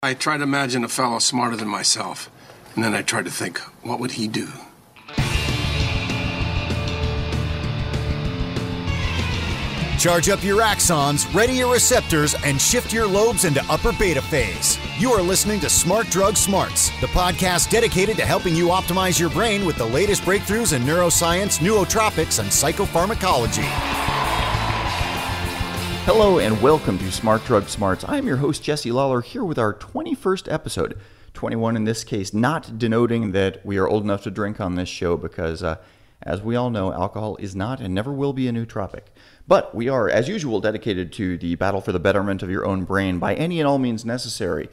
I try to imagine a fellow smarter than myself, and then I try to think, what would he do? Charge up your axons, ready your receptors, and shift your lobes into upper beta phase. You are listening to Smart Drug Smarts, the podcast dedicated to helping you optimize your brain with the latest breakthroughs in neuroscience, nootropics, and psychopharmacology. Hello and welcome to Smart Drug Smarts. I'm your host, Jesse Lawler, here with our 21st episode. 21 in this case, not denoting that we are old enough to drink on this show because, as we all know, alcohol is not and never will be a nootropic. But we are, as usual, dedicated to the battle for the betterment of your own brain by any and all means necessary.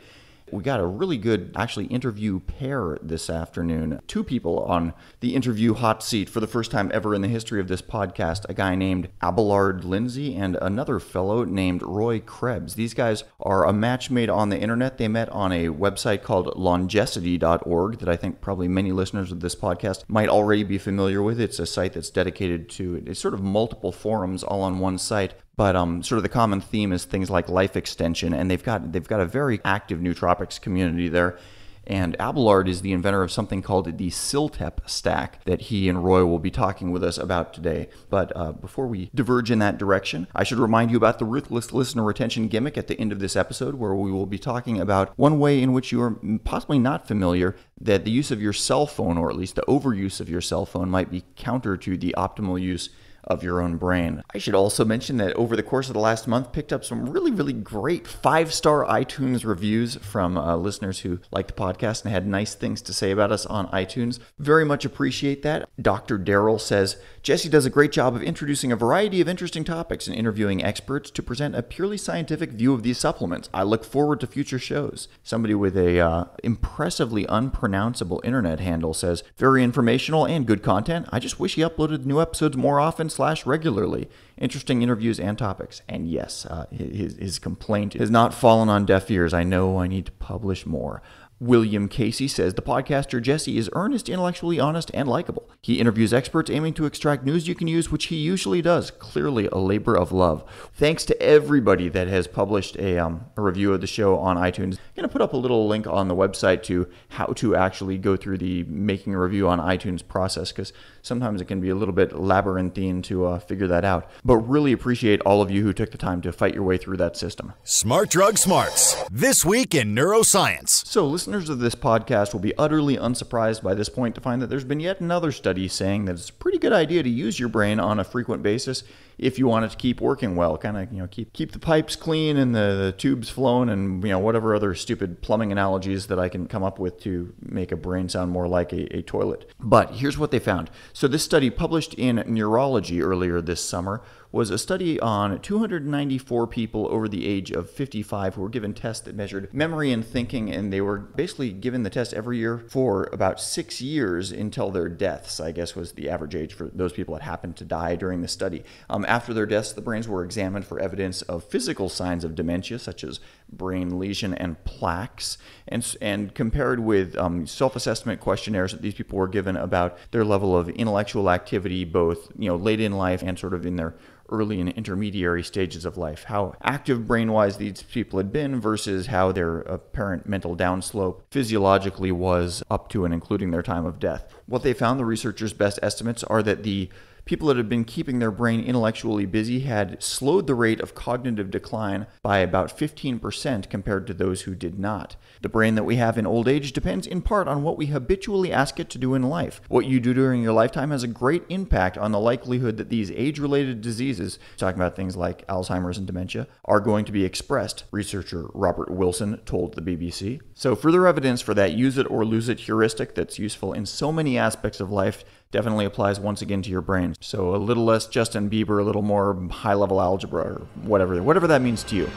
We got a really good, interview pair this afternoon. Two people on the interview hot seat for the first time ever in the history of this podcast. A guy named Abelard Lindsay and another fellow named Roy Krebs. These guys are a match made on the internet. They met on a website called longecity.org that I think probably many listeners of this podcast might already be familiar with. It's a site that's dedicated to, it's sort of multiple forums all on one site. But sort of the common theme is things like life extension, and they've got a very active nootropics community there. And Abelard is the inventor of something called the Ciltep stack that he and Roy will be talking with us about today. But before we diverge in that direction, I should remind you about the ruthless listener retention gimmick at the end of this episode, where we will be talking about one way in which you are possibly not familiar that the use of your cell phone, or at least the overuse of your cell phone, might be counter to the optimal use of your own brain. I should also mention that over the course of the last month, picked up some really great 5-star iTunes reviews from listeners who like the podcast and had nice things to say about us on iTunes. Very much appreciate that. Dr. Darrell says, Jesse does a great job of introducing a variety of interesting topics and interviewing experts to present a purely scientific view of these supplements. I look forward to future shows. Somebody with a impressively unpronounceable internet handle says, very informational and good content. I just wish he uploaded new episodes more often / regularly. Interesting interviews and topics. And yes, his complaint has not fallen on deaf ears. I know I need to publish more. William Casey says, the podcaster Jesse is earnest, intellectually honest, and likable. He interviews experts aiming to extract news you can use, which he usually does. Clearly a labor of love. Thanks to everybody that has published a review of the show on iTunes. I'm going to put up a little link on the website to how to actually go through the making a review on iTunes process, because sometimes it can be a little bit labyrinthine to figure that out. But really appreciate all of you who took the time to fight your way through that system. Smart Drug Smarts, this week in neuroscience. So listeners of this podcast will be utterly unsurprised by this point to find that there's been yet another study saying that it's a pretty good idea to use your brain on a frequent basis if you want it to keep working well. Kind of, keep the pipes clean and the tubes flowing and, whatever other stupid plumbing analogies that I can come up with to make a brain sound more like a toilet. But here's what they found. So this study, published in Neurology earlier this summer, was a study on 294 people over the age of 55 who were given tests that measured memory and thinking, and they were basically given the test every year for about 6 years until their deaths, I guess was the average age for those people that happened to die during the study. After their deaths, the brains were examined for evidence of physical signs of dementia, such as brain lesion and plaques, and compared with self-assessment questionnaires that these people were given about their level of intellectual activity, both late in life and sort of in their early and intermediary stages of life, how active brain-wise these people had been versus how their apparent mental downslope physiologically was up to and including their time of death. What they found, the researchers' best estimates, are that the people that had been keeping their brain intellectually busy had slowed the rate of cognitive decline by about 15% compared to those who did not. The brain that we have in old age depends in part on what we habitually ask it to do in life. What you do during your lifetime has a great impact on the likelihood that these age-related diseases, talking about things like Alzheimer's and dementia, are going to be expressed, researcher Robert Wilson told the BBC. So further evidence for that use it or lose it heuristic that's useful in so many aspects of life definitely applies once again to your brain. So a little less Justin Bieber, a little more high-level algebra, or whatever that means to you.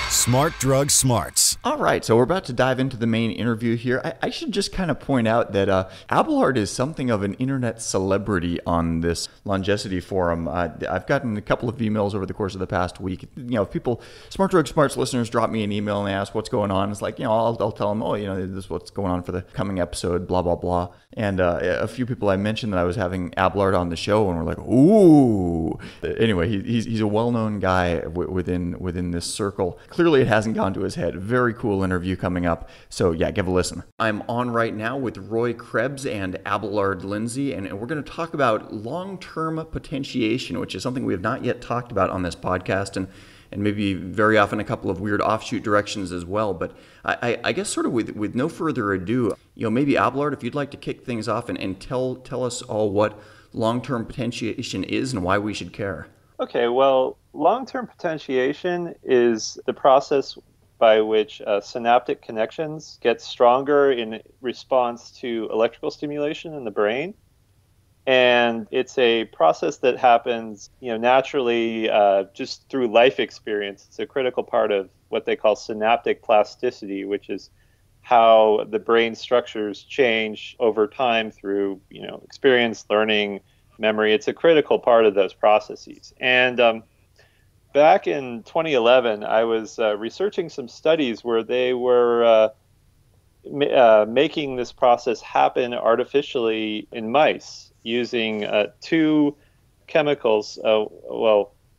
Smart Drug Smarts. All right, so we're about to dive into the main interview here. I should just kind of point out that Abelard is something of an internet celebrity on this Longecity forum. I've gotten a couple of emails over the course of the past week. People, Smart Drug Smarts listeners drop me an email and they ask what's going on. It's like, I'll tell them, this is what's going on for the coming episode, blah, blah, blah. And a few people I mentioned that I was having Abelard on the show and were like, ooh. Anyway, he's a well-known guy within this circle. Clearly, it hasn't gone to his head. Very cool interview coming up. So yeah, give a listen. I'm on right now with Roy Krebs and Abelard Lindsay, and we're going to talk about long-term potentiation, which is something we have not yet talked about on this podcast, and maybe very often a couple of weird offshoot directions as well. But I guess sort of with no further ado, maybe Abelard, if you'd like to kick things off and tell us all what long-term potentiation is and why we should care. Okay, well, long-term potentiation is the process by which synaptic connections get stronger in response to electrical stimulation in the brain. And it's a process that happens, naturally just through life experience. It's a critical part of what they call synaptic plasticity, which is how the brain structures change over time through, experience, learning, memory. It's a critical part of those processes. And back in 2011, I was researching some studies where they were making this process happen artificially in mice using two chemicals,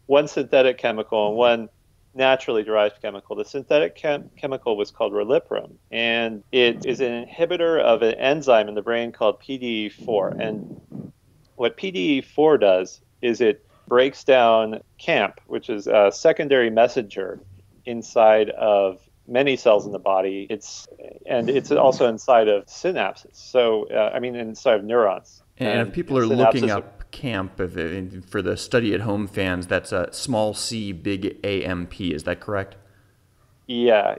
one synthetic chemical and one naturally derived chemical. The synthetic chemical was called riliprem, and it is an inhibitor of an enzyme in the brain called PDE4. And what PDE4 does is it breaks down CAMP, which is a secondary messenger inside of many cells in the body. It's also inside of synapses. So, inside of neurons. And if people are looking up CAMP for the study at home fans, that's a small c, big AMP. Is that correct? Yeah.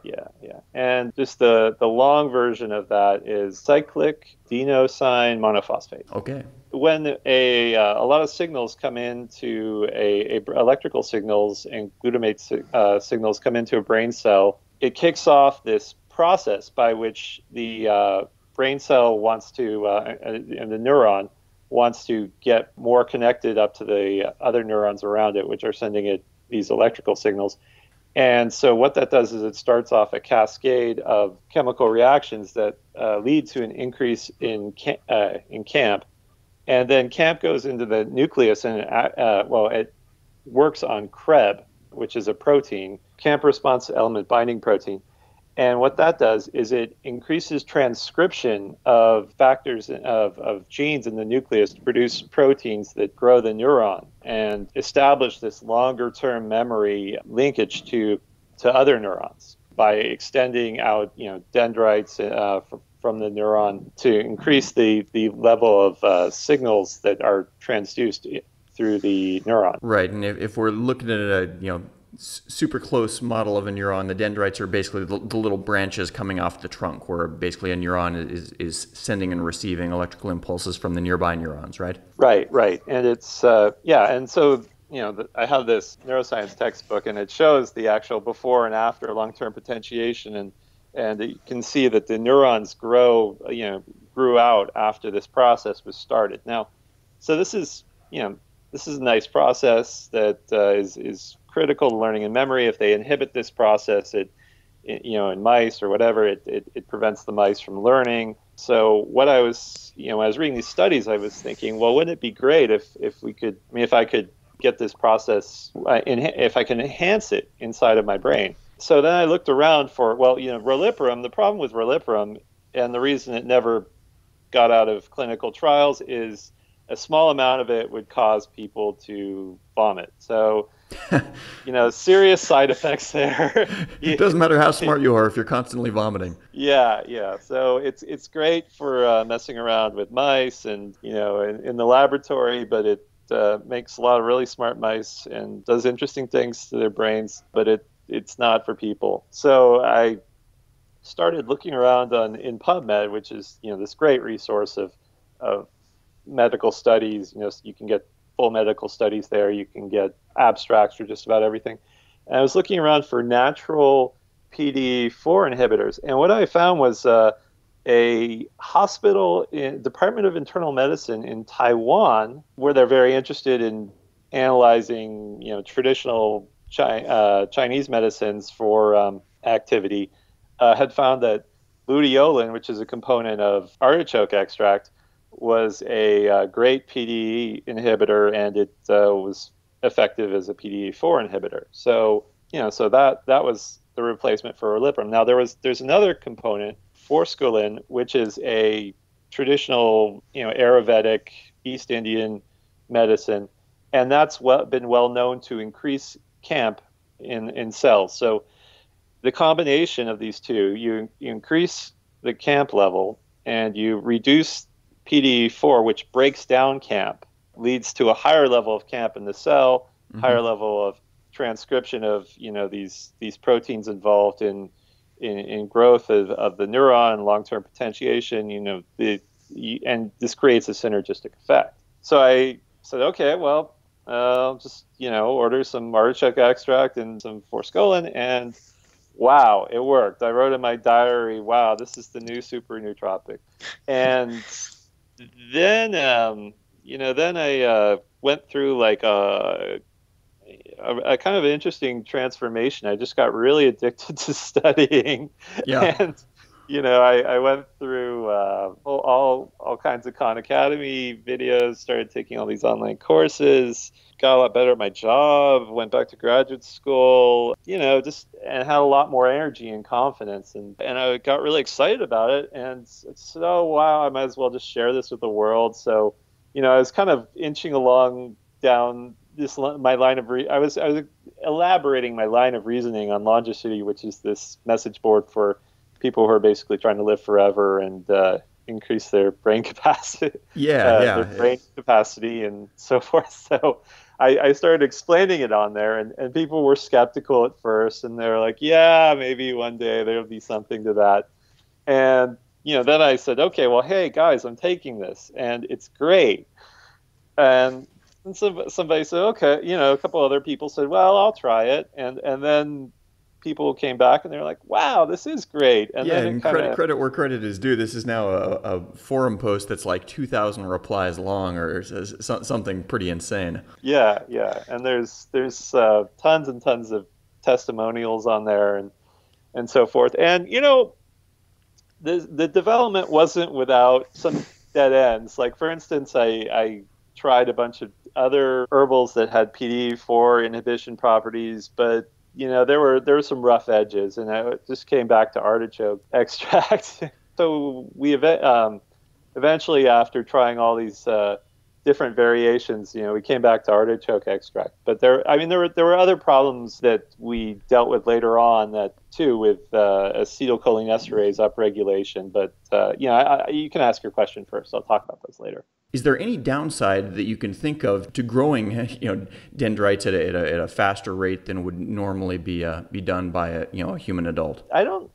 And just the long version of that is cyclic adenosine monophosphate. Okay. When a lot of signals come into electrical signals and glutamate signals come into a brain cell, it kicks off this process by which the brain cell wants to, and the neuron wants to get more connected up to the other neurons around it, which are sending it these electrical signals. And so what that does is it starts off a cascade of chemical reactions that lead to an increase in CAMP. And then CAMP goes into the nucleus and, it works on Krebs, which is a protein, CAMP response element binding protein. And what that does is it increases transcription of factors of genes in the nucleus to produce proteins that grow the neuron and establish this longer term memory linkage to other neurons by extending out, dendrites from the neuron to increase the level of signals that are transduced through the neuron. Right, and if we're looking at a super close model of a neuron, the dendrites are basically the little branches coming off the trunk, where basically a neuron is sending and receiving electrical impulses from the nearby neurons, right? Right, and it's and so I have this neuroscience textbook, and it shows the actual before and after long-term potentiation, and you can see that the neurons grew out after this process was started. Now, so this is a nice process that is critical to learning and memory. If they inhibit this process, in mice or whatever, it prevents the mice from learning. So what I was, when I was reading these studies, I was thinking, well, wouldn't it be great if I could get this process, if I can enhance it inside of my brain. So then I looked around for, riliprem. The problem with riliprem, and the reason it never got out of clinical trials, is a small amount of it would cause people to vomit. So, serious side effects there. It doesn't matter how smart you are if you're constantly vomiting. Yeah. So it's great for messing around with mice and, in the laboratory, but it makes a lot of really smart mice and does interesting things to their brains, but it's not for people. So I started looking around in PubMed, which is, this great resource of medical studies. You can get full medical studies there. You can get abstracts for just about everything. And I was looking around for natural PDE4 inhibitors. And what I found was a hospital in Department of Internal Medicine in Taiwan, where they're very interested in analyzing, traditional Chinese medicines for activity, had found that luteolin, which is a component of artichoke extract, was a great PDE inhibitor, and it was effective as a PDE4 inhibitor. So, so that the replacement for orliprum. Now there's another component, forskolin, which is a traditional, Ayurvedic East Indian medicine, and that's been well known to increase CAMP in cells. So the combination of these two, you increase the CAMP level and you reduce PDE4, which breaks down CAMP, leads to a higher level of CAMP in the cell, higher level of transcription of these proteins involved in growth of the neuron, long-term potentiation. And this creates a synergistic effect. So I said, okay, well, I'll just order some artichoke extract and some forskolin, and wow, it worked. I wrote in my diary, wow, this is the new super nootropic. And then then I went through like a kind of interesting transformation. I just got really addicted to studying. Yeah. And I went through all kinds of Khan Academy videos, started taking all these online courses, got a lot better at my job, went back to graduate school, and had a lot more energy and confidence. And I got really excited about it. And said, oh, wow, I might as well just share this with the world. So, I was kind of inching along down my line of I was elaborating my line of reasoning on Longitude, which is this message board for people who are basically trying to live forever and increase their brain capacity, their brain capacity and so forth. So I started explaining it on there, and people were skeptical at first, and they're like, yeah, maybe one day there'll be something to that. And then I said, okay, well, hey guys, I'm taking this and it's great. And somebody said, okay, a couple other people said, well, I'll try it. And then people came back and they're like, wow, this is great. And then and credit where credit is due. This is now a forum post that's like 2,000 replies long, or something pretty insane. Yeah. And there's tons and tons of testimonials on there and so forth. And, the development wasn't without some dead ends. Like, for instance, I tried a bunch of other herbals that had PDE4 inhibition properties, but there were some rough edges, and I just came back to artichoke extract. So we eventually, after trying all these different variations, we came back to artichoke extract. But there were other problems that we dealt with later on with acetylcholinesterase upregulation. But you can ask your question first. I'll talk about those later. Is there any downside that you can think of to growing, dendrites at a faster rate than would normally be done by a human adult? I haven't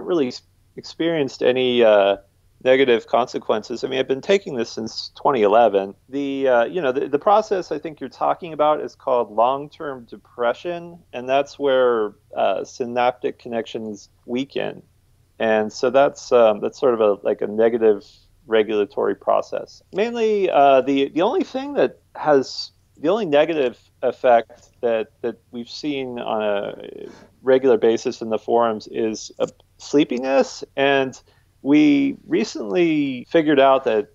really experienced any negative consequences. I mean, I've been taking this since 2011. The process I think you're talking about is called long-term depression, and that's where synaptic connections weaken, and so that's sort of a negative regulatory process. Mainly, the only negative effect that we've seen on a regular basis in the forums is sleepiness. And we recently figured out I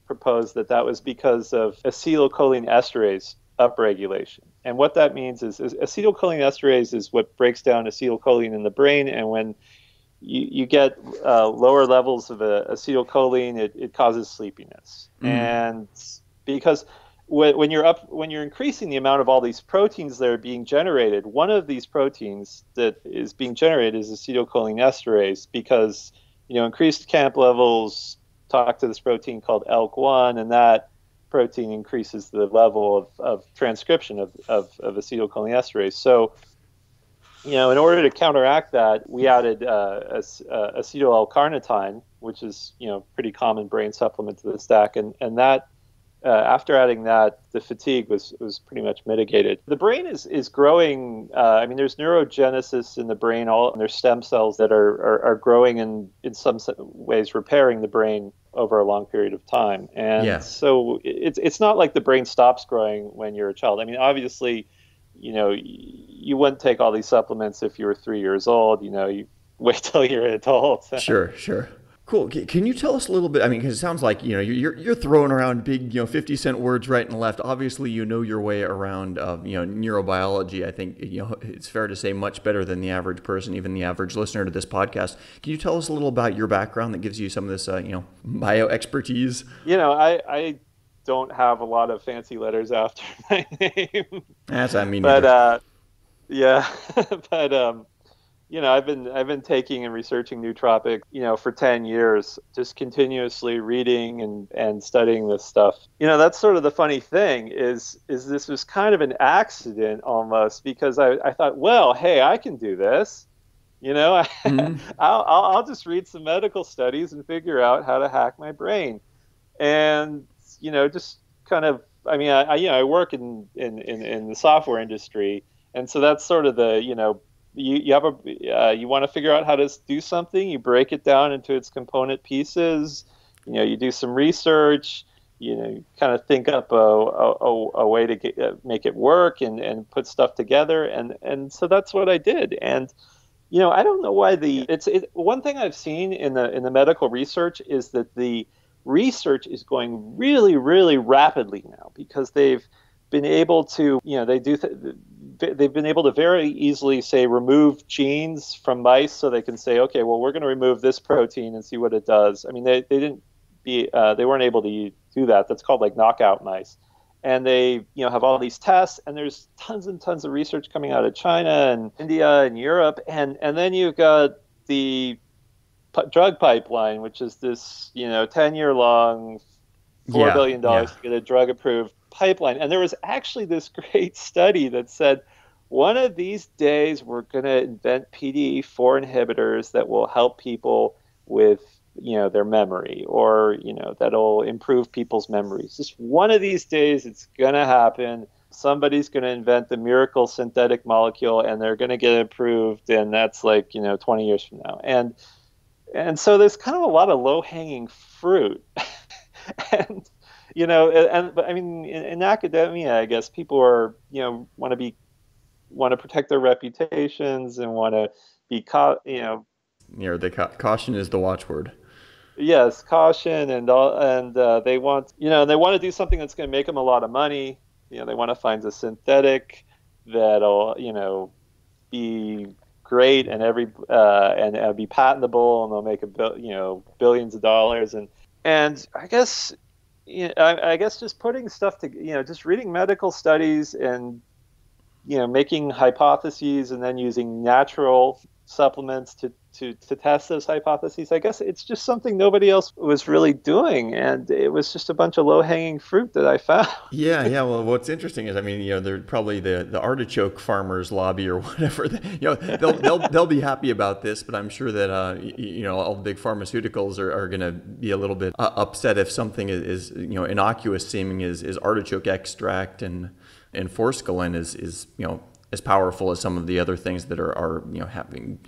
proposed that was because of acetylcholinesterase upregulation. And what that means is acetylcholinesterase is what breaks down acetylcholine in the brain, and when you get lower levels of acetylcholine, it causes sleepiness. And because when you're increasing the amount of all these proteins that are being generated, one of these proteins that is being generated is acetylcholinesterase, because increased CAMP levels talk to this protein called ELK1, and that protein increases the level of transcription of acetylcholinesterase. So in order to counteract that, we added Acetyl-Carnitine, which is pretty common brain supplement to the stack, and that after adding that, the fatigue was pretty much mitigated. The brain is growing. There's neurogenesis in the brain. There's stem cells that are growing and in some ways repairing the brain over a long period of time. And so it's not like the brain stops growing when you're a child. I mean, obviously, you wouldn't take all these supplements if you were 3 years old. You wait till you're an adult. Sure. Cool. Can you tell us a little bit? I mean, because it sounds like you're throwing around big 50-cent words right and left. Obviously, you know your way around neurobiology. I think it's fair to say much better than the average person, even the average listener to this podcast. Can you tell us a little about your background that gives you some of this bio expertise? I don't have a lot of fancy letters after my name. That's I mean, but yeah, but I've been taking and researching nootropics, for 10 years, just continuously reading and studying this stuff. That's sort of the funny thing is this was kind of an accident almost, because I thought, well, hey, I can do this. Mm-hmm. I'll just read some medical studies and figure out how to hack my brain. And, just kind of, I work in the software industry. And so that's sort of the, you want to figure out how to do something, you break it down into its component pieces, you do some research, you kind of think up a way to make it work and put stuff together. And so that's what I did. And, I don't know why one thing I've seen in the medical research is that the research is going really, really rapidly now, because they've been able to, they've been able to very easily, say, remove genes from mice, so they can say, okay, well, we're going to remove this protein and see what it does. I mean, they weren't able to do that. That's called like knockout mice. And they, have all these tests, and there's tons and tons of research coming out of China and India and Europe. And then you've got the drug pipeline, which is this, 10-year long, $4 billion to get a drug approved pipeline. And there was actually this great study that said, one of these days we're going to invent PDE4 inhibitors that will help people with, their memory, or, that'll improve people's memories. Just one of these days it's going to happen. Somebody's going to invent the miracle synthetic molecule, and they're going to get it approved. And that's like, 20 years from now. And so there's kind of a lot of low-hanging fruit. And, but I mean, in academia, I guess people are, want to protect their reputations and want to be the caution is the watchword. Yes, caution and they want, they want to do something that's going to make them a lot of money. They want to find a synthetic that'll, be great and be patentable, and they'll make billions of dollars. And I guess, I guess just putting stuff to, just reading medical studies and, making hypotheses and then using natural supplements to test those hypotheses. I guess it's just something nobody else was really doing, and it was just a bunch of low-hanging fruit that I found. Yeah. Well, what's interesting is, they're probably the artichoke farmers lobby or whatever. They'll be happy about this, but I'm sure that all the big pharmaceuticals are going to be a little bit upset if something is innocuous seeming as artichoke extract and forskolin is as powerful as some of the other things that are having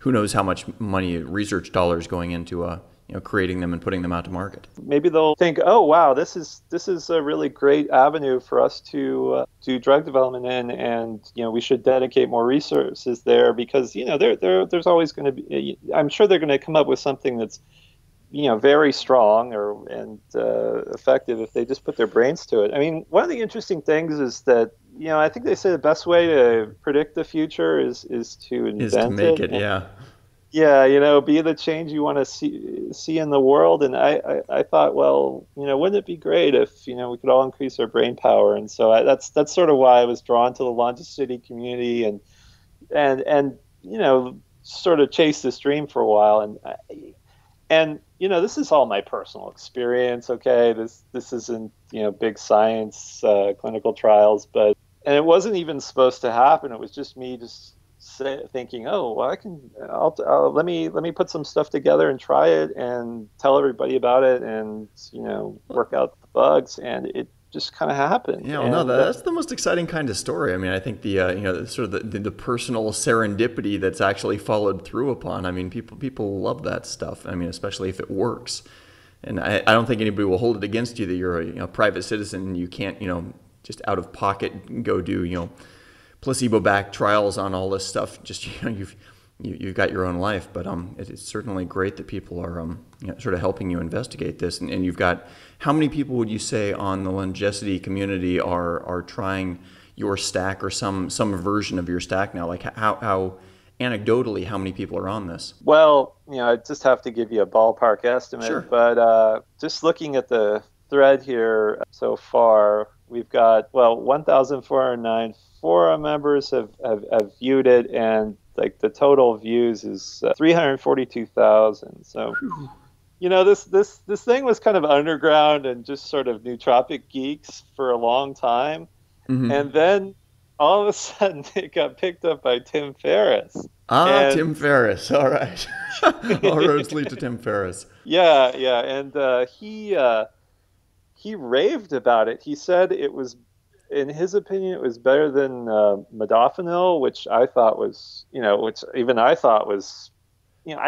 who knows how much money, research dollars going into creating them and putting them out to market. Maybe they'll think, oh wow, this is a really great avenue for us to do drug development in, and we should dedicate more resources there, because there's always going to be. I'm sure they're going to come up with something that's very strong and effective if they just put their brains to it. I mean, one of the interesting things is that I think they say the best way to predict the future is to invent it. Is to make it, yeah. Yeah, be the change you want to see in the world. And I thought, well, wouldn't it be great if we could all increase our brain power? And so that's sort of why I was drawn to the Longicity community and sort of chased this dream for a while. And this is all my personal experience. Okay, this isn't big science clinical trials, and it wasn't even supposed to happen. It was just me thinking, oh, well, let me put some stuff together and try it and tell everybody about it and work out the bugs, and it just kind of happened. Yeah, well, no, that's the most exciting kind of story. I mean, I think the sort of the personal serendipity that's actually followed through upon. I mean, people love that stuff. I mean, especially if it works. And I don't think anybody will hold it against you that you're a private citizen and you can't just out of pocket go do placebo-backed trials on all this stuff. Just you've got your own life, but it's certainly great that people are sort of helping you investigate this. And you've got, how many people would you say on the Longecity community are trying your stack or some version of your stack now? Like how anecdotally, how many people are on this? Well, I just have to give you a ballpark estimate. Sure. But just looking at the thread here so far, we've got 1,409 forum members have viewed it, and like the total views is 342,000. So, this thing was kind of underground and just sort of nootropic geeks for a long time, and then all of a sudden it got picked up by Tim Ferriss. Tim Ferriss. All right. All roads lead to Tim Ferriss. Yeah, and he raved about it. He said it was, in his opinion, it was better than modafinil, which I thought was, I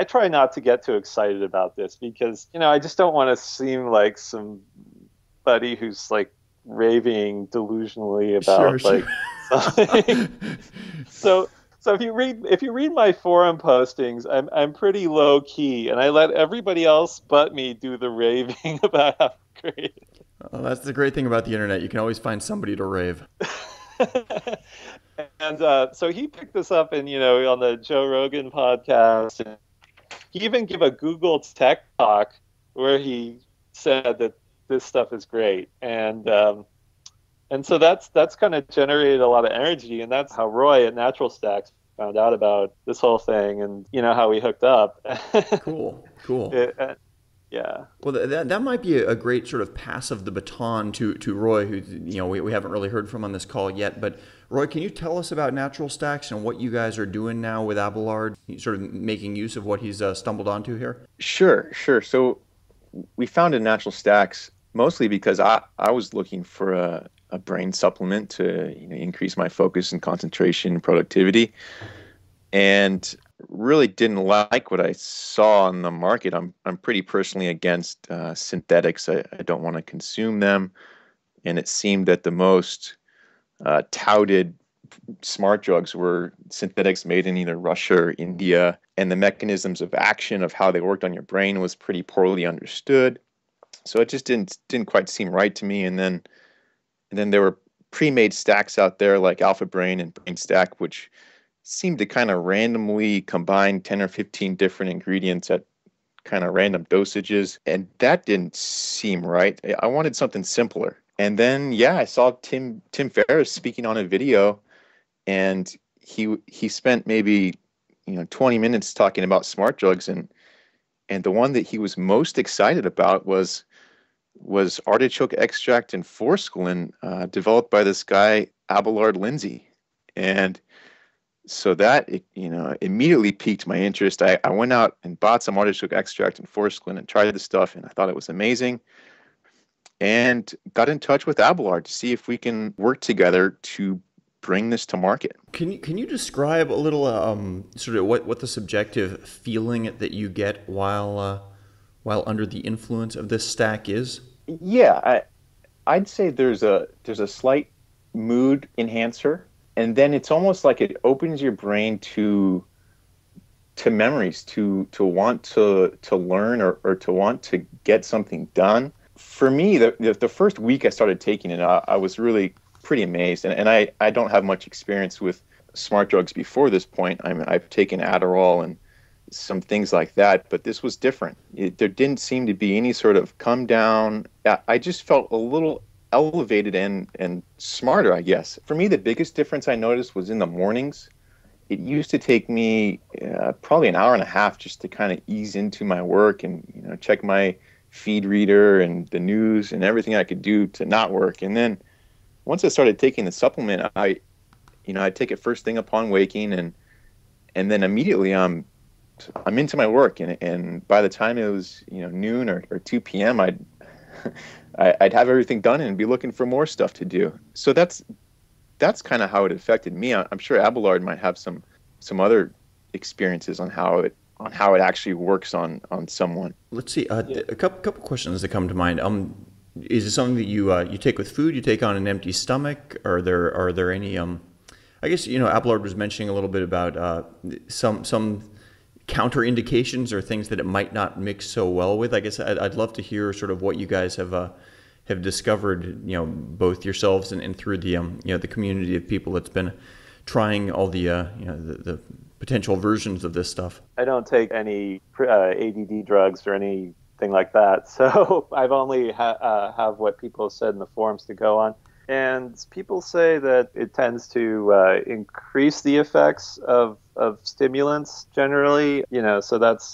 try not to get too excited about this because, I just don't want to seem like somebody who's like raving delusionally about something. So if you read my forum postings, I'm pretty low key, and I let everybody else but me do the raving about how great it is. Well, that's the great thing about the internet. You can always find somebody to rave. And so he picked this up on the Joe Rogan podcast. And he even gave a Google Tech Talk where he said that this stuff is great. And so that's kind of generated a lot of energy. And that's how Roy at Natural Stacks found out about this whole thing and, how we hooked up. Cool. Yeah. Well, that might be a great sort of pass of the baton to Roy, who we haven't really heard from on this call yet. But Roy, can you tell us about Natural Stacks and what you guys are doing now with Abelard, sort of making use of what he's stumbled onto here? Sure. So we founded Natural Stacks mostly because I was looking for a brain supplement to increase my focus and concentration and productivity, and really didn't like what I saw on the market. I'm pretty personally against synthetics. I don't want to consume them. And it seemed that the most touted smart drugs were synthetics made in either Russia or India. And the mechanisms of action of how they worked on your brain was pretty poorly understood. So it just didn't quite seem right to me. And then there were pre-made stacks out there like Alpha Brain and Brain Stack, which seemed to kind of randomly combine 10 or 15 different ingredients at kind of random dosages. And that didn't seem right. I wanted something simpler. And then, I saw Tim Ferriss speaking on a video, and he spent maybe 20 minutes talking about smart drugs, and the one that he was most excited about was artichoke extract and forskolin, developed by this guy Abelard Lindsay. And so that immediately piqued my interest. I went out and bought some artichoke extract and forskolin and tried the stuff, and I thought it was amazing. And got in touch with Abelard to see if we can work together to bring this to market. Can you describe a little sort of what the subjective feeling that you get while under the influence of this stack is? Yeah, I'd say there's a slight mood enhancer. And then it's almost like it opens your brain to memories, to want to learn or to want to get something done. For me, the first week I started taking it, I was really pretty amazed. And I don't have much experience with smart drugs before this point. I've taken Adderall and some things like that, but this was different. There didn't seem to be any sort of come down. I just felt a little elevated and smarter, I guess. For me, the biggest difference I noticed was in the mornings. It used to take me probably an hour and a half just to kind of ease into my work and check my feed reader and the news and everything I could do to not work. And then once I started taking the supplement, I take it first thing upon waking, and then immediately I'm into my work. And by the time it was noon or 2 p.m., I'd have everything done and be looking for more stuff to do. So that's kind of how it affected me. I'm sure Abelard might have some other experiences on how it actually works on someone. Let's see. A couple questions that come to mind. Is it something that you take with food? You take on an empty stomach? Are there any I guess, Abelard was mentioning a little bit about some counterindications or things that it might not mix so well with. I guess I'd love to hear sort of what you guys have discovered, both yourselves and through the the community of people that's been trying all the potential versions of this stuff. I don't take any ADD drugs or anything like that, so I've only have what people have said in the forums to go on. And people say that it tends to increase the effects of stimulants generally, so that's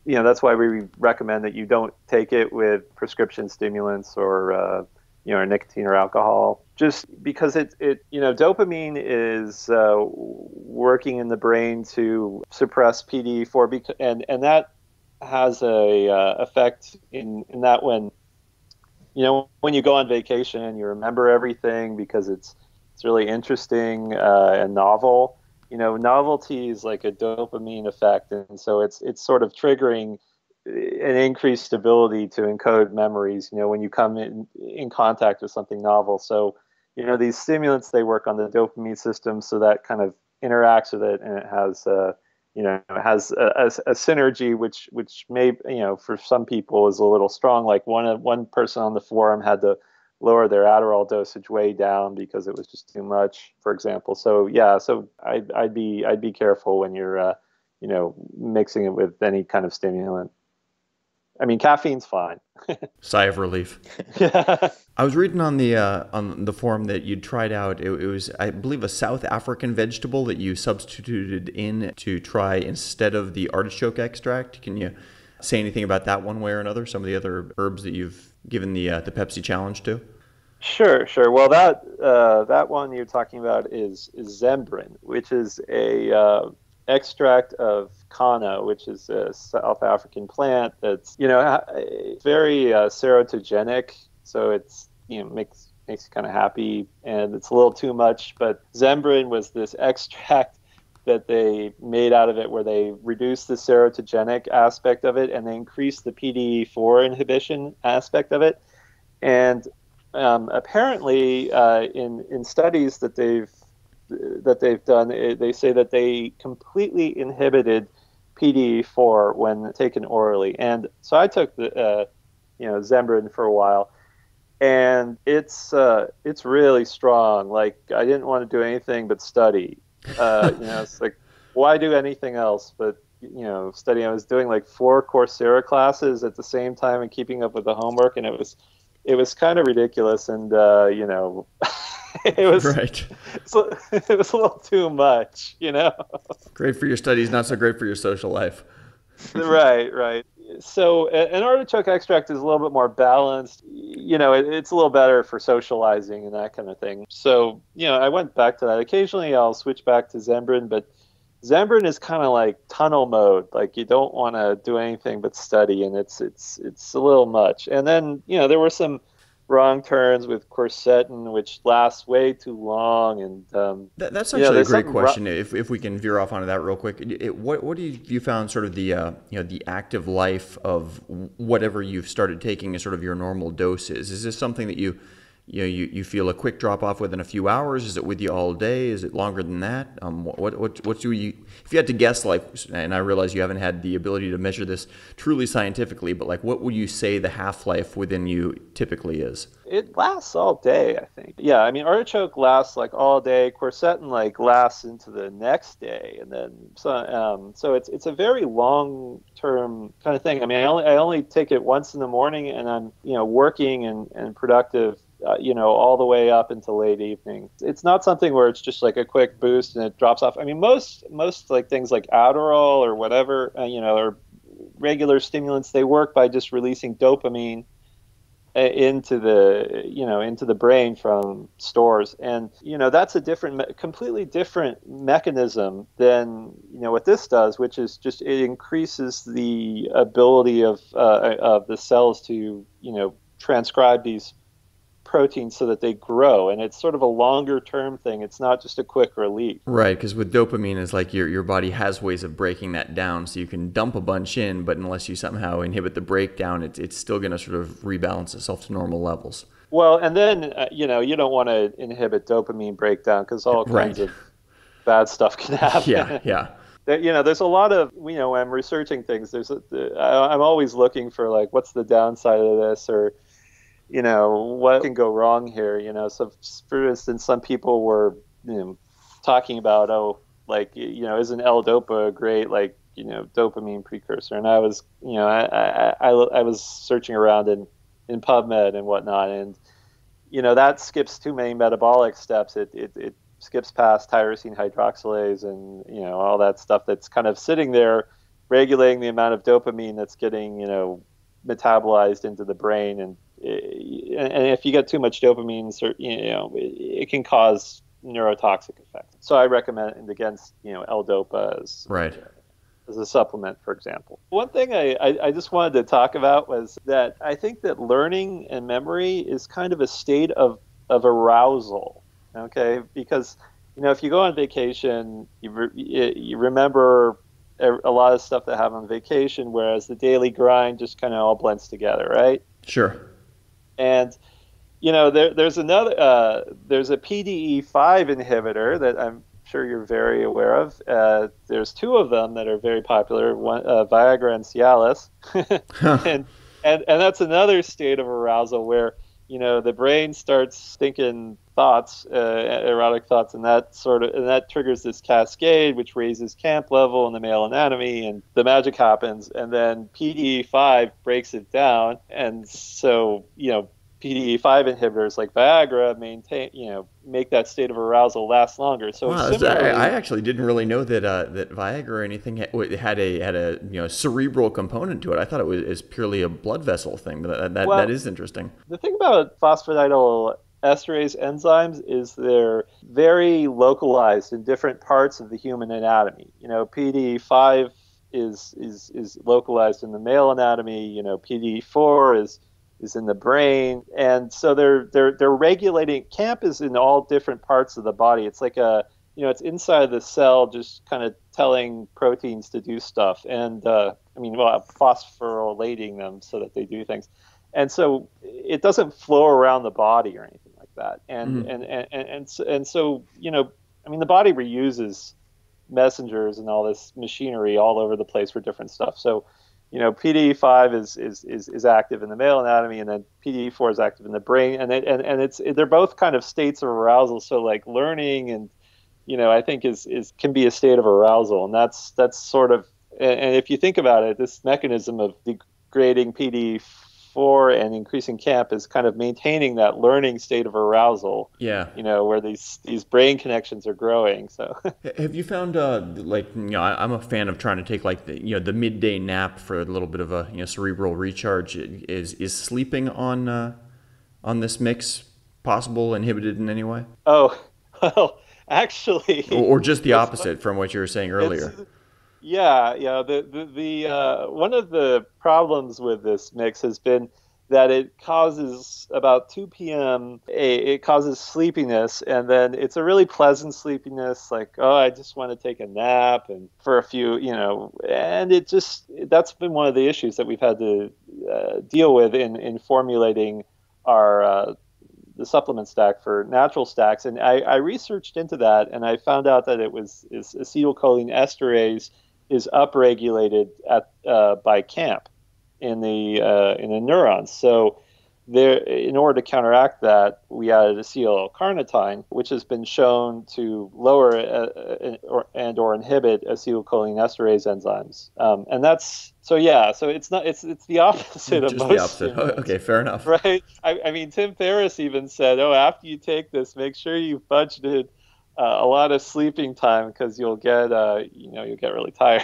that's why we recommend that you don't take it with prescription stimulants or nicotine or alcohol, just because it dopamine is working in the brain to suppress PDE4, and that has a effect in that when you go on vacation, you remember everything because it's really interesting and novel. Novelty is like a dopamine effect, and so it's sort of triggering an increased ability to encode memories. When you come in contact with something novel. So, these stimulants, they work on the dopamine system, so that kind of interacts with it, and it has a synergy, which may, for some people is a little strong. Like one person on the forum had to lower their Adderall dosage way down because it was just too much, for example. So I'd be careful when you're mixing it with any kind of stimulant. I mean, caffeine's fine. Sigh of relief. Yeah. I was reading on the forum that you'd tried out. It was, I believe, a South African vegetable that you substituted in to try instead of the artichoke extract. Can you say anything about that one way or another? Some of the other herbs that you've given the Pepsi challenge to? Sure. Well, that one you're talking about is Zembrin, which is a extract of Kana, which is a South African plant that's very serotogenic, so it's makes you kind of happy, and it's a little too much. But Zembrin was this extract that they made out of it where they reduced the serotogenic aspect of it and they increased the PDE4 inhibition aspect of it. And apparently in studies that they've done, they say that they completely inhibited PDE4 when taken orally. And so I took the Zembrin for a while, and it's really strong. Like, I didn't want to do anything but study. It's like, why do anything else but study? I was doing like 4 Coursera classes at the same time and keeping up with the homework, and it was kind of ridiculous, and it was right. It was a little too much, Great for your studies, not so great for your social life. Right. So an artichoke extract is a little bit more balanced. It's a little better for socializing and that kind of thing. So, I went back to that. Occasionally I'll switch back to Zembrin, but Zembrin is kind of like tunnel mode. Like, you don't want to do anything but study, and it's a little much. And then, there were some wrong turns with quercetin, which lasts way too long. And that's actually a great question. If we can veer off onto that real quick, what have you found sort of the the active life of whatever you've started taking as sort of your normal doses? Is this something that you feel a quick drop off within a few hours? Is it with you all day? Is it longer than that? What do you, if you had to guess, like, and I realize you haven't had the ability to measure this truly scientifically, but like, what would you say the half-life within you typically is? It lasts all day, I think. Yeah, I mean, artichoke lasts like all day. Quercetin like lasts into the next day, and then so it's a very long-term kind of thing. I mean, I only take it once in the morning, and I'm working and productive. All the way up until late evening. It's not something where it's just like a quick boost and it drops off. I mean, most like things like Adderall or whatever, or regular stimulants, they work by just releasing dopamine into the brain from stores, and that's a completely different mechanism than what this does, which is just it increases the ability of the cells to transcribe these proteins so that they grow, and it's sort of a longer term thing. It's not just a quick relief. Right, because with dopamine, it's like your body has ways of breaking that down, so you can dump a bunch in, but unless you somehow inhibit the breakdown, it's still going to sort of rebalance itself to normal levels. Well, and then, you don't want to inhibit dopamine breakdown because all kinds Right. of bad stuff can happen. Yeah. There's a lot of, when I'm researching things, I'm always looking for like, what's the downside of this, or, what can go wrong here, So for instance, some people were, talking about, isn't L-Dopa a great, dopamine precursor? And I was, I was searching around in PubMed and whatnot, and that skips too many metabolic steps. It skips past tyrosine hydroxylase and all that stuff that's kind of sitting there regulating the amount of dopamine that's getting metabolized into the brain, and if you get too much dopamine, it can cause neurotoxic effects. So I recommend against L-Dopa as a supplement, for example. One thing I just wanted to talk about was that I think that learning and memory is kind of a state of arousal, okay? Because, if you go on vacation, you remember a lot of stuff that happened on vacation, whereas the daily grind just kind of all blends together, right? Sure. And, there's a PDE5 inhibitor that I'm sure you're very aware of. There's two of them that are very popular, one, Viagra and Cialis. and that's another state of arousal where, the brain starts thinking thoughts, erotic thoughts, and that triggers this cascade, which raises camp level in the male anatomy, and the magic happens. And then PDE5 breaks it down. And so, PDE5 inhibitors like Viagra make that state of arousal last longer. So wow, I actually didn't really know that that Viagra or anything had a cerebral component to it. I thought it was purely a blood vessel thing. But that is interesting. The thing about phosphatidyl esterase enzymes is they're very localized in different parts of the human anatomy. PDE5 is localized in the male anatomy. PDE4 is in the brain, and so they're regulating. CAMP is in all different parts of the body. It's like it's inside the cell, just kind of telling proteins to do stuff, and phosphorylating them so that they do things. And so it doesn't flow around the body or anything like that. And so the body reuses messengers and all this machinery all over the place for different stuff. So PDE5 is active in the male anatomy, and then PDE4 is active in the brain, and they're both kind of states of arousal. So like learning and I think can be a state of arousal, and that's sort of, and if you think about it, this mechanism of degrading PDE4 and increasing CAMP is kind of maintaining that learning state of arousal. Yeah. Where these brain connections are growing. So have you found I'm a fan of trying to take the midday nap for a little bit of a cerebral recharge. Is sleeping on this mix possible, inhibited in any way? Oh, well, actually, or just the opposite from what you were saying earlier. Yeah. The one of the problems with this mix has been that it causes about 2 p.m. It causes sleepiness, and then it's a really pleasant sleepiness, like, oh, I just want to take a nap, and for a few, and that's been one of the issues that we've had to deal with in formulating our the supplement stack for natural stacks. And I researched into that, and I found out that is acetylcholine esterase is upregulated by CAMP in the neurons. So in order to counteract that, we added Acetyl-Carnitine, which has been shown to lower or inhibit acetylcholine esterase enzymes. And that's so it's the opposite of most. Just the opposite. Okay, fair enough. Right. I mean, Tim Ferriss even said, after you take this, make sure you budgeted a lot of sleeping time, because you'll get really tired.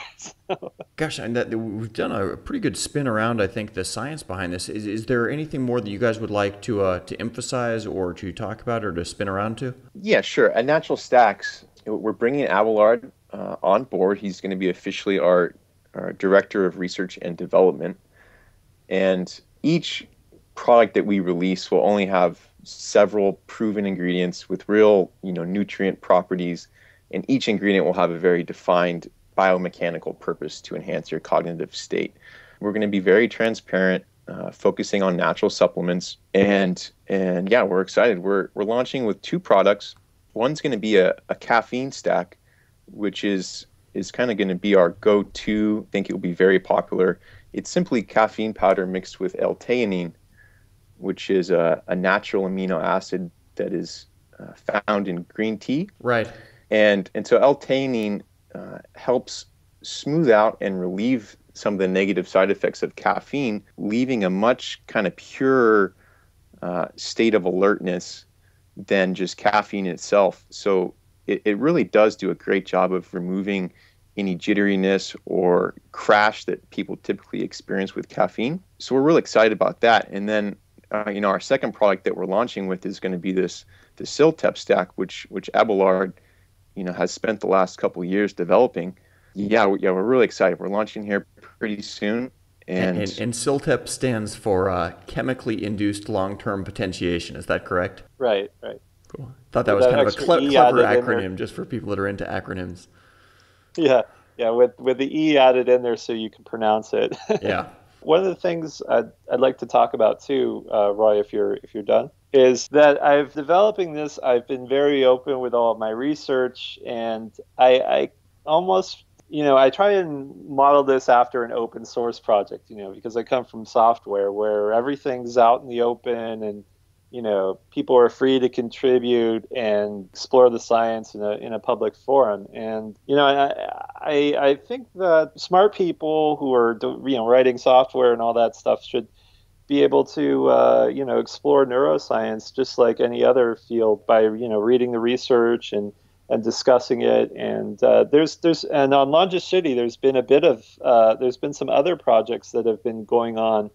Gosh, and we've done a pretty good spin around, I think, the science behind this. Is there anything more that you guys would like to emphasize or to talk about or to spin around to? Yeah, sure. At Natural Stacks, we're bringing Abelard on board. He's going to be officially our Director of Research and Development. And each product that we release will only have several proven ingredients with real, nutrient properties, and each ingredient will have a very defined biomechanical purpose to enhance your cognitive state. We're going to be very transparent focusing on natural supplements. And yeah, we're excited. We're launching with 2 products. One's going to be a caffeine stack, which is kind of going to be our go-to. I think it will be very popular. It's simply caffeine powder mixed with L-theanine, which is a natural amino acid that is found in green tea. Right. And so L-theanine helps smooth out and relieve some of the negative side effects of caffeine, leaving a much kind of purer state of alertness than just caffeine itself. So it really does do a great job of removing any jitteriness or crash that people typically experience with caffeine. So we're really excited about that. And then, our second product that we're launching with is going to be the Ciltep stack, which Abelard, has spent the last couple of years developing. We're really excited. We're launching here pretty soon. And Ciltep stands for chemically induced long-term potentiation. Is that correct? Right. Cool. Thought that was kind of a clever acronym just for people that are into acronyms. Yeah, with the E added in there so you can pronounce it. Yeah. One of the things I'd like to talk about too, Roy, if you're done, is that developing this. I've been very open with all of my research, and I almost, I try and model this after an open source project, because I come from software where everything's out in the open and people are free to contribute and explore the science in a public forum. And, I think that smart people who are, writing software and all that stuff should be able to, explore neuroscience just like any other field by, reading the research and discussing it. And and on Longicity, there's been some other projects that have been going on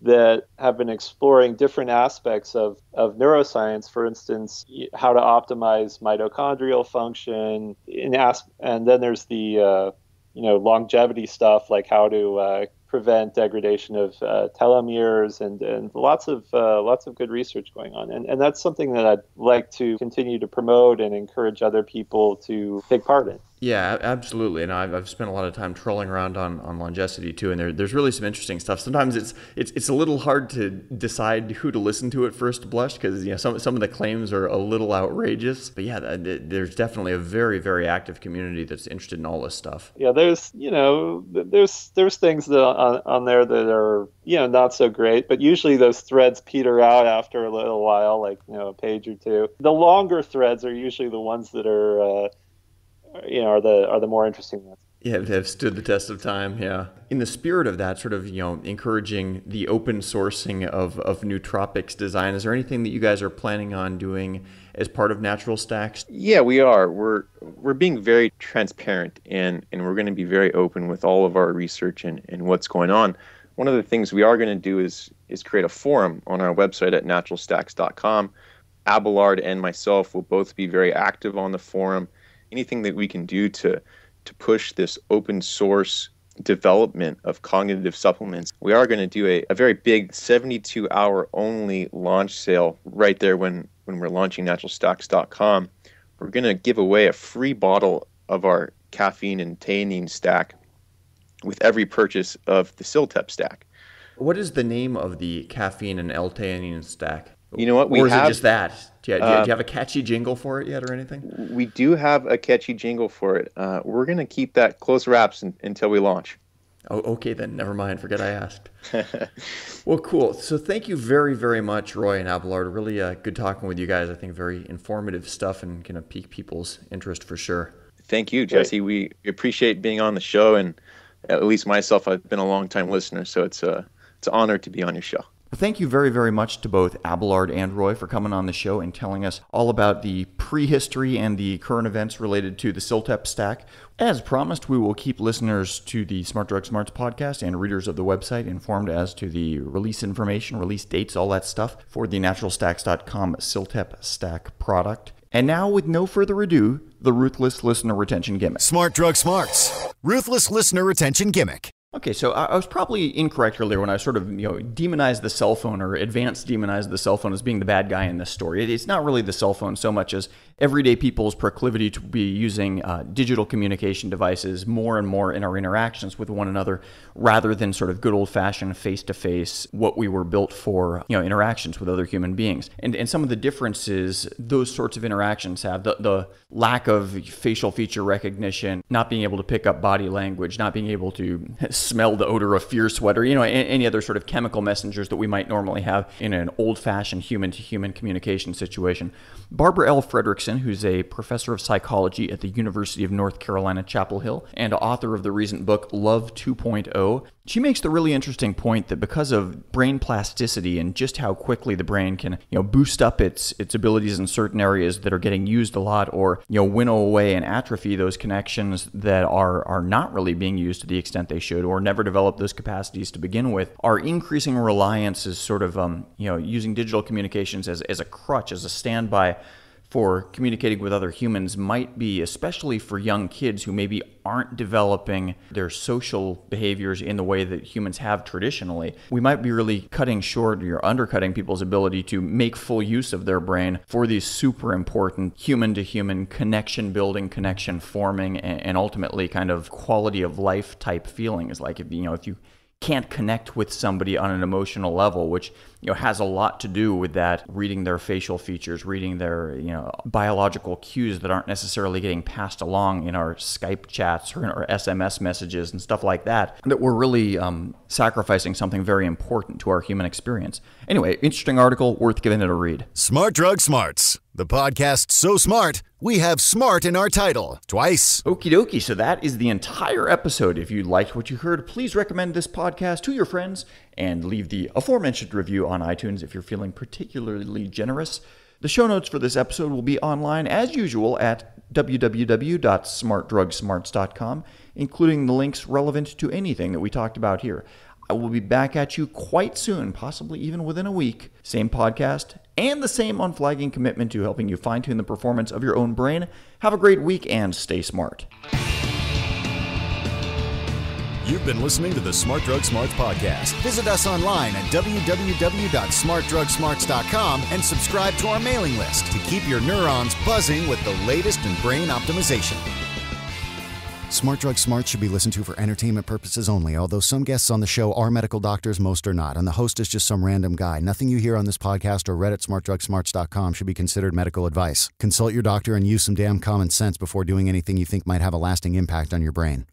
that have been exploring different aspects of neuroscience. For instance, how to optimize mitochondrial function, and then there's the longevity stuff, like how to prevent degradation of telomeres, and lots of good research going on. And that's something that I'd like to continue to promote and encourage other people to take part in. Yeah, absolutely. And I've spent a lot of time trolling around on Longicity too, and there's really some interesting stuff. Sometimes it's a little hard to decide who to listen to at first blush, because some of the claims are a little outrageous. But yeah, there's definitely a very, very active community that's interested in all this stuff. Yeah, there's things that on there that are not so great, but usually those threads peter out after a little while, like a page or two. The longer threads are usually the ones that are are the more interesting ones. Yeah, they've stood the test of time, yeah. In the spirit of that, sort of, encouraging the open sourcing of nootropics design, is there anything that you guys are planning on doing as part of Natural Stacks? Yeah, we are. We're being very transparent, and we're going to be very open with all of our research and what's going on. One of the things we are going to do is create a forum on our website at naturalstacks.com. Abelard and myself will both be very active on the forum. Anything that we can do to push this open source development of cognitive supplements. We are going to do a very big 72-hour only launch sale right there when we're launching naturalstacks.com. We're going to give away a free bottle of our caffeine and theanine stack with every purchase of the Ciltep stack. What is the name of the caffeine and L-theanine stack? You know what? Or is it just that? Do you have a catchy jingle for it yet or anything? We do have a catchy jingle for it. We're going to keep that close wraps until we launch. Oh, okay then. Never mind. Forget I asked. Well, cool. So thank you very, very much, Roy and Abelard. Really good talking with you guys. I think very informative stuff and going to pique people's interest for sure. Thank you, Jesse. We appreciate being on the show, and at least myself, I've been a long-time listener, so it's an honor to be on your show. Thank you very, very much to both Abelard and Roy for coming on the show and telling us all about the prehistory and the current events related to the Ciltep stack. As promised, we will keep listeners to the Smart Drug Smarts podcast and readers of the website informed as to the release information, release dates, all that stuff for the naturalstacks.com Ciltep stack product. And now, with no further ado, the Ruthless Listener Retention Gimmick. Smart Drug Smarts. Ruthless Listener Retention Gimmick. Okay, so I was probably incorrect earlier when I sort of demonized the cell phone or advanced demonized the cell phone as being the bad guy in this story. It's not really the cell phone so much as everyday people's proclivity to be using digital communication devices more and more in our interactions with one another, rather than sort of good old-fashioned face-to-face, what we were built for, interactions with other human beings. And some of the differences those sorts of interactions have, the lack of facial feature recognition, not being able to pick up body language, not being able to smell the odor of fear sweat, or any other sort of chemical messengers that we might normally have in an old-fashioned human-to-human communication situation. Barbara L. Fredrickson, who's a professor of psychology at the University of North Carolina, Chapel Hill, and author of the recent book Love 2.0, she makes the really interesting point that because of brain plasticity and just how quickly the brain can, boost up its abilities in certain areas that are getting used a lot, or, winnow away and atrophy those connections that are not really being used to the extent they should, or never develop those capacities to begin with, our increasing reliance is sort of, using digital communications as a crutch, as a standby for communicating with other humans might be, especially for young kids who maybe aren't developing their social behaviors in the way that humans have traditionally. We might be really cutting short or undercutting people's ability to make full use of their brain for these super important human-to-human connection building, connection forming, and ultimately kind of quality of life type feelings. Like if you can't connect with somebody on an emotional level, which has a lot to do with that, reading their facial features, reading their biological cues that aren't necessarily getting passed along in our Skype chats or in our SMS messages and stuff like that, that we're really sacrificing something very important to our human experience. Anyway, interesting article, worth giving it a read. Smart Drug Smarts, the podcast so smart, we have smart in our title twice. Okie dokie, so that is the entire episode. If you liked what you heard, please recommend this podcast to your friends and leave the aforementioned review on iTunes if you're feeling particularly generous. The show notes for this episode will be online as usual at www.smartdrugsmarts.com, including the links relevant to anything that we talked about here. I will be back at you quite soon, possibly even within a week. Same podcast and the same unflagging commitment to helping you fine-tune the performance of your own brain. Have a great week and stay smart. You've been listening to the Smart Drug Smarts podcast. Visit us online at www.smartdrugsmarts.com and subscribe to our mailing list to keep your neurons buzzing with the latest in brain optimization. Smart Drug Smarts should be listened to for entertainment purposes only, although some guests on the show are medical doctors, most are not, and the host is just some random guy. Nothing you hear on this podcast or read at smartdrugsmarts.com should be considered medical advice. Consult your doctor and use some damn common sense before doing anything you think might have a lasting impact on your brain.